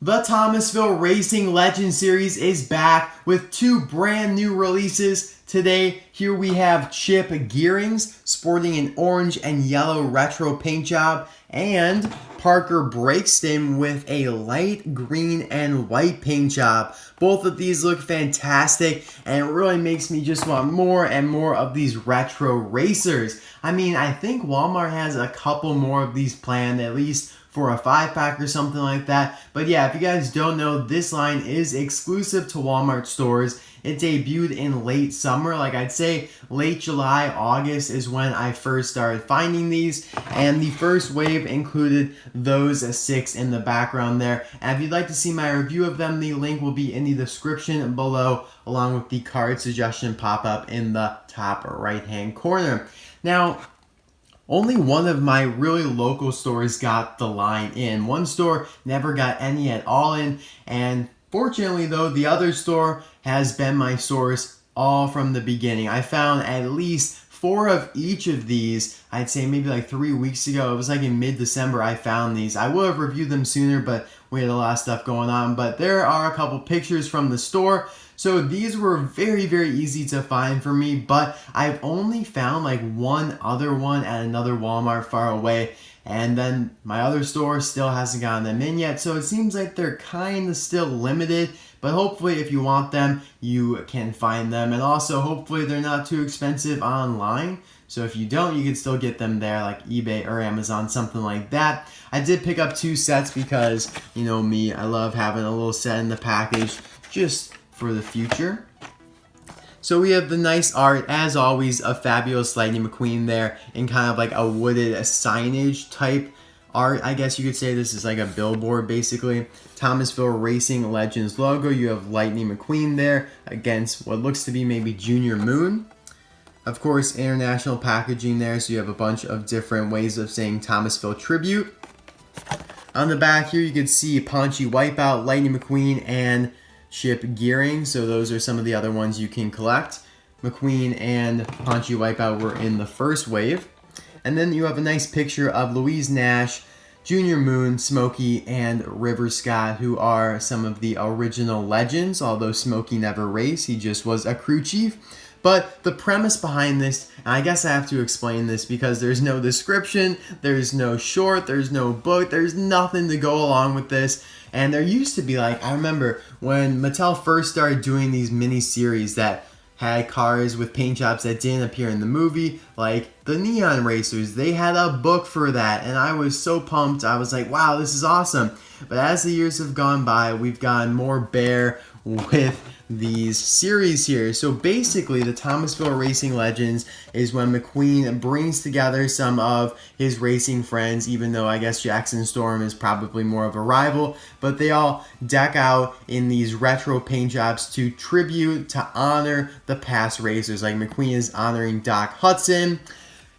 The Thomasville Racing Legends series is back with two brand new releases. Today, here we have Chip Gearings sporting an orange and yellow retro paint job, and Parker Brakeston with a light green and white paint job. Both of these look fantastic, and it really makes me just want more and more of these retro racers. I mean, I think Walmart has a couple more of these planned, at least for a 5-pack or something like that. But yeah, if you guys don't know, this line is exclusive to Walmart stores. It debuted in late summer, like I'd say late July, August is when I first started finding these, and the first wave included those 6 in the background there. And if you'd like to see my review of them, the link will be in the description below, along with the card suggestion pop-up in the top right-hand corner. Now, only one of my really local stores got the line in. One store never got any at all in, and fortunately though, the other store has been my source all from the beginning. I found at least 4 of each of these, I'd say maybe like 3 weeks ago. It was like in mid-December I found these. I would have reviewed them sooner, but we had a lot of stuff going on. But there are a couple pictures from the store. So these were very, very easy to find for me, but I've only found like one other one at another Walmart far away, and then my other store still hasn't gotten them in yet, so it seems like they're kind of still limited, but hopefully if you want them, you can find them, and also hopefully they're not too expensive online. So if you don't, you can still get them there, like eBay or Amazon, something like that. I did pick up 2 sets because, you know me, I love having a little set in the package just for the future. So we have the nice art, as always, of Fabulous Lightning McQueen there in kind of like a wooded signage type art. I guess you could say this is like a billboard basically. Thomasville Racing Legends logo. You have Lightning McQueen there against what looks to be maybe Junior Moon. Of course, international packaging there, so you have a bunch of different ways of saying Thomasville Tribute. On the back here you can see Ponchy Wipeout, Lightning McQueen, and Chip Gearings, so those are some of the other ones you can collect. McQueen and Ponchy Wipeout were in the first wave. And then you have a nice picture of Louise Nash, Junior Moon, Smokey, and River Scott, who are some of the original legends, although Smokey never raced, he just was a crew chief. But the premise behind this, and I guess I have to explain this because there's no description, there's no short, there's no book, there's nothing to go along with this. And there used to be, like, I remember when Mattel first started doing these mini-series that had cars with paint jobs that didn't appear in the movie, like the Neon Racers, they had a book for that, and I was so pumped. I was like, wow, this is awesome. But as the years have gone by, we've gotten more bare with these series here. So basically, the Thomasville Racing Legends is when McQueen brings together some of his racing friends, even though I guess Jackson Storm is probably more of a rival, but they all deck out in these retro paint jobs to tribute, to honor the past racers. Like McQueen is honoring Doc Hudson,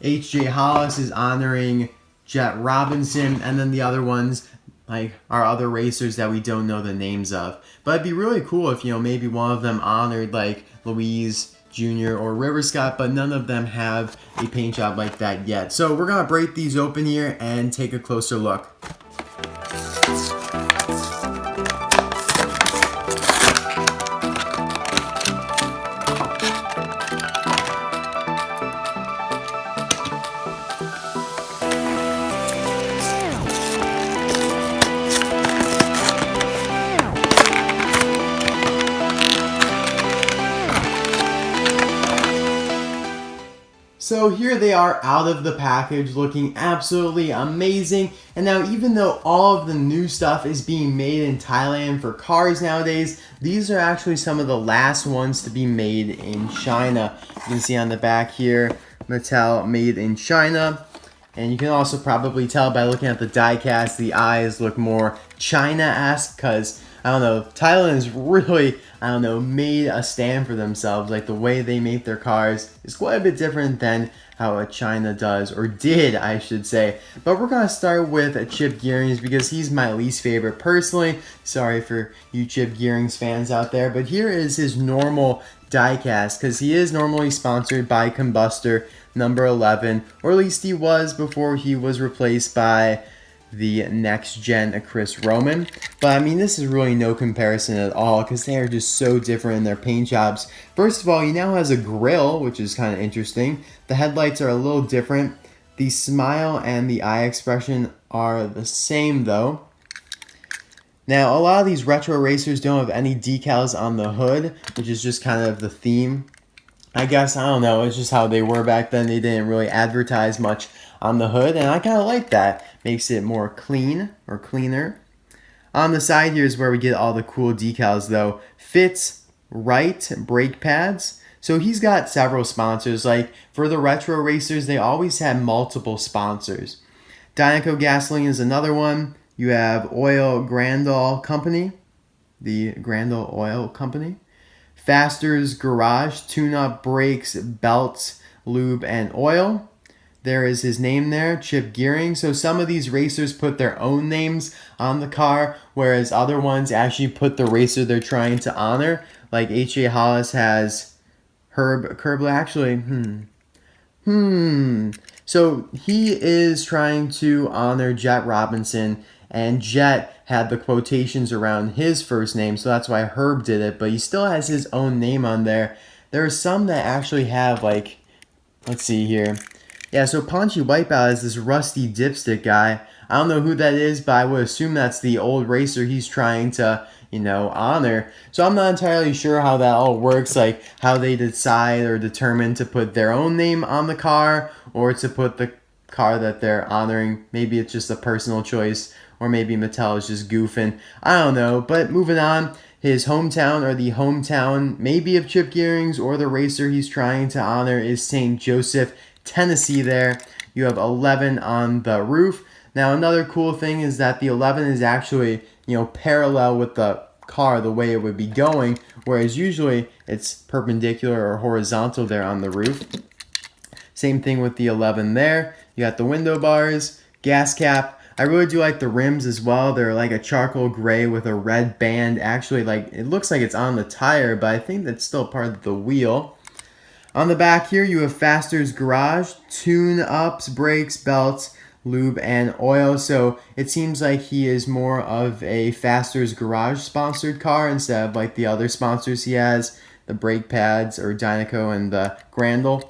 H.J. Hollis is honoring Jet Robinson, and then the other ones like our other racers that we don't know the names of. But it'd be really cool if, you know, maybe one of them honored like Louise Jr. or River Scott, but none of them have a paint job like that yet. So we're gonna break these open here and take a closer look. So here they are out of the package, looking absolutely amazing. And now, even though all of the new stuff is being made in Thailand for cars nowadays, these are actually some of the last ones to be made in China. You can see on the back here, Mattel made in China. And you can also probably tell by looking at the die-cast, the eyes look more China-esque because, I don't know, Thailand has really, I don't know, made a stand for themselves. Like the way they make their cars is quite a bit different than how China does, or did, I should say. But we're going to start with Chip Gearings because he's my least favorite personally. Sorry for you Chip Gearings fans out there. But here is his normal diecast because he is normally sponsored by Combustor number 11, or at least he was before he was replaced by the next gen Chris Roman. But I mean, this is really no comparison at all because they are just so different in their paint jobs. First of all, he now has a grill, which is kind of interesting. The headlights are a little different. The smile and the eye expression are the same though. Now, a lot of these retro racers don't have any decals on the hood, which is just kind of the theme. I guess, I don't know, it's just how they were back then. They didn't really advertise much on the hood, and I kind of like that. Makes it more clean, or cleaner. On the side here is where we get all the cool decals, though. Fits Right brake pads. So he's got several sponsors. Like, for the retro racers, they always had multiple sponsors. Dynaco Gasoline is another one. You have Oil Grandal Company, the Grandal Oil Company. Faster's Garage, tune-up brakes, belts, lube, and oil. There is his name there, Chip Gearings. So some of these racers put their own names on the car, whereas other ones actually put the racer they're trying to honor. Like H.J. Hollis has Herb Curbler. Actually, So he is trying to honor Jet Robinson, and Jet had the quotations around his first name, so that's why Herb did it, but he still has his own name on there. There are some that actually have, like, let's see here. Yeah, so Ponchy Wipeout is this rusty dipstick guy. I don't know who that is, but I would assume that's the old racer he's trying to, honor. So I'm not entirely sure how that all works, like how they decide or determine to put their own name on the car or to put the car that they're honoring. Maybe it's just a personal choice, or maybe Mattel is just goofing. I don't know, but moving on. His hometown, or the hometown maybe of Chip Gearings or the racer he's trying to honor, is St. Joseph, Tennessee there. You have 11 on the roof. Now another cool thing is that the 11 is actually, parallel with the car the way it would be going, whereas usually it's perpendicular or horizontal there on the roof. Same thing with the 11 there. You got the window bars, gas cap. I really do like the rims as well. They're like a charcoal gray with a red band. Actually, like, it looks like it's on the tire, but I think that's still part of the wheel. On the back here, you have Faster's Garage, tune-ups, brakes, belts, lube, and oil. So it seems like he is more of a Faster's Garage sponsored car instead of like the other sponsors he has, the brake pads or Dynaco and the Grandal.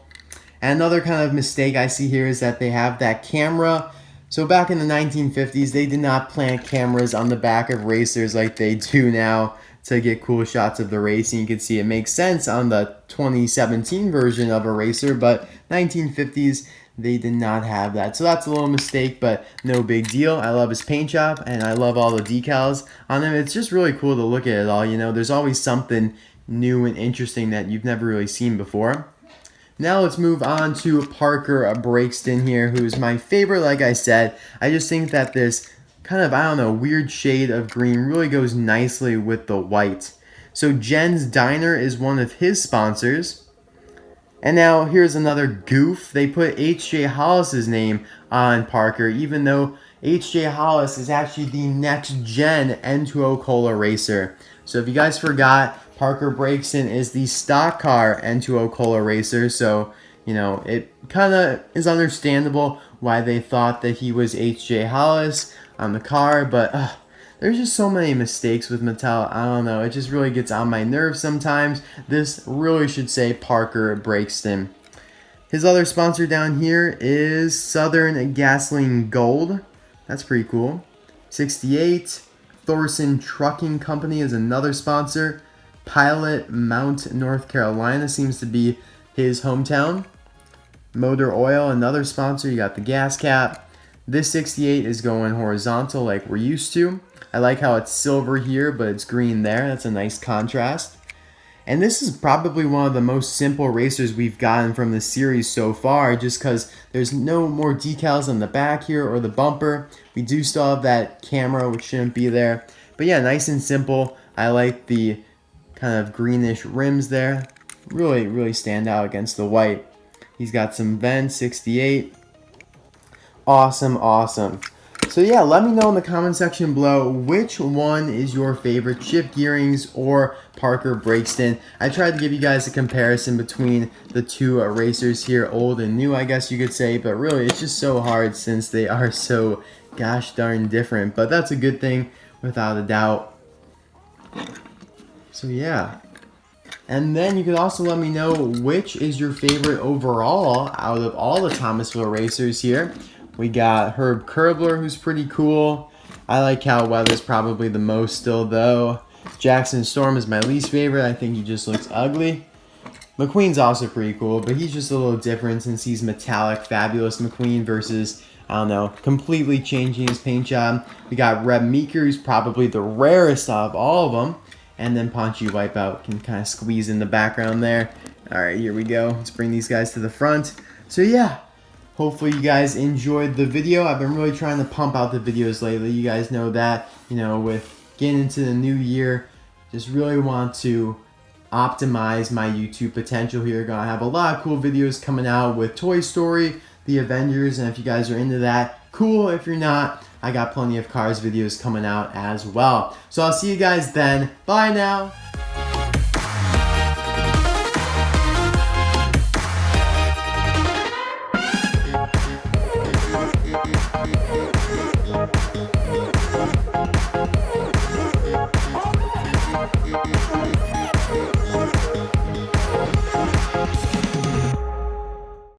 And another kind of mistake I see here is that they have that camera. So back in the 1950s, they did not plant cameras on the back of racers like they do now to get cool shots of the race. And you can see it makes sense on the 2017 version of a racer, but 1950s, they did not have that. So that's a little mistake, but no big deal. I love his paint job, and I love all the decals on him. It's just really cool to look at it all. There's always something new and interesting that you've never really seen before. Now let's move on to Parker Brakeston here, who's my favorite, like I said. I just think that this kind of, weird shade of green really goes nicely with the white. So Jen's Diner is one of his sponsors. And now here's another goof. They put H.J. Hollis's name on Parker, even though H.J. Hollis is actually the next gen N2O Cola racer. So if you guys forgot, Parker Brakeston is the stock car N2O Cola racer. So, it kind of is understandable why they thought that he was H.J. Hollis on the car. But there's just so many mistakes with Mattel. I don't know. It just really gets on my nerves sometimes. This really should say Parker Brakeston. His other sponsor down here is Southern Gasoline Gold. That's pretty cool. 68. Thorson Trucking Company is another sponsor. Pilot Mount, North Carolina seems to be his hometown. Motor Oil, another sponsor. You got the gas cap. This 68 is going horizontal like we're used to. I like how it's silver here, but it's green there. That's a nice contrast. And this is probably one of the most simple racers we've gotten from this series so far, just because there's no more decals on the back here or the bumper. We do still have that camera, which shouldn't be there. But yeah, nice and simple. I like the kind of greenish rims there. Really, really stand out against the white. He's got some vents, 68. Awesome, awesome. So yeah, let me know in the comment section below which one is your favorite, Chip Gearings or Parker Brakeston. I tried to give you guys a comparison between the two racers here, old and new, I guess you could say, but really it's just so hard since they are so gosh darn different, but that's a good thing without a doubt. So yeah. And then you could also let me know which is your favorite overall out of all the Thomasville racers here. We got Herb Curbler, who's pretty cool. I like Cal Weather's probably the most still though. Jackson Storm is my least favorite. I think he just looks ugly. McQueen's also pretty cool, but he's just a little different since he's Metallic Fabulous McQueen versus, I don't know, completely changing his paint job. We got Reb Meeker, who's probably the rarest of all of them. And then Ponchy Wipeout can kind of squeeze in the background there. Alright, here we go. Let's bring these guys to the front. So yeah, hopefully you guys enjoyed the video. I've been really trying to pump out the videos lately. You guys know that, you know, with getting into the new year, just really want to optimize my YouTube potential here. Gonna have a lot of cool videos coming out with Toy Story, the Avengers, and if you guys are into that, cool. If you're not, I got plenty of Cars videos coming out as well. So I'll see you guys then. Bye now.